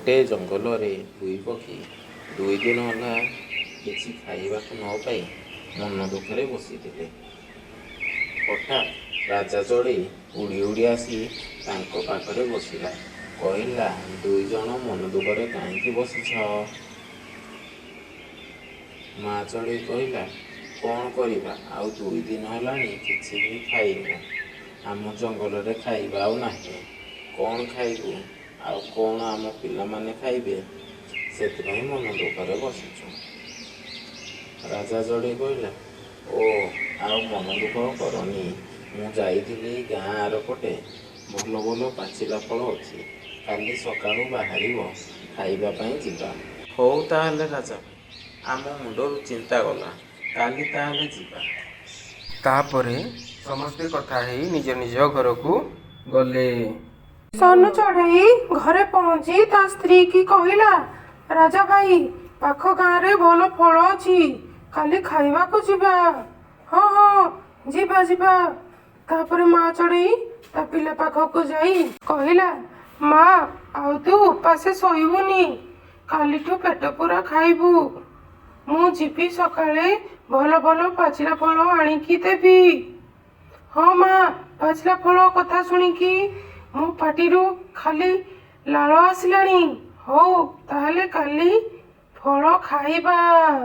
गोटे जंगल में दुई पक्षी 2 दिन होला किसी खाइबाकू न पाई मन दुखरे बसी थे। हठात राजा चढ़ी उड़ी उड़ी आसी तांको पाखरे बसिला। कहला, 2 जन मन दुखरे कहीं बसिछ? माँ चढ़ी कहला, कौन करिबा, आउ 2 दिन होलानी किछि भी खाइनु। आम जंगल रे खाइबा आउ नाही। कौन खाइबू आउ कौन आम पिला माने खाइबे, सेतिपाई मन दुखरे बसिछु। राजा चढ़ी कहला, ओ आउ मन दुख करनी। मु जाइथिली गाँ आर पटे, भल भल पाचिला फल अछि। काली सकाळु बाहरिब, खाइबा पई जिबा। हौ ताहले राजा, आम मुंडरू चिंता गला, काली ताहले जिबा। तापरे समस्ते कथा हेई निज निज घर को गले। सोनू चढ़ई घरे पहुंची ता स्त्री की कहला, राजा भाई पाख गाँ रे भल फल अछि, काली खाइबा को जिबा। हाँ हाँ जिबा जिबा। तापरे माँ चढ़ई ता पिला पाखक जाई कहला, माँ आउ तू उपासे सोइबुनी, कालीठू पेट पूरा खाइबू। मु जिबी सकाळे भल भल पाचिला फल आनिकी देबी। हाँ माँ, पाचिला फल कथा शुणिकी मो पाटिरू खाली लाळ आसिलाणी। हौ ताहले काली फल खाइबा।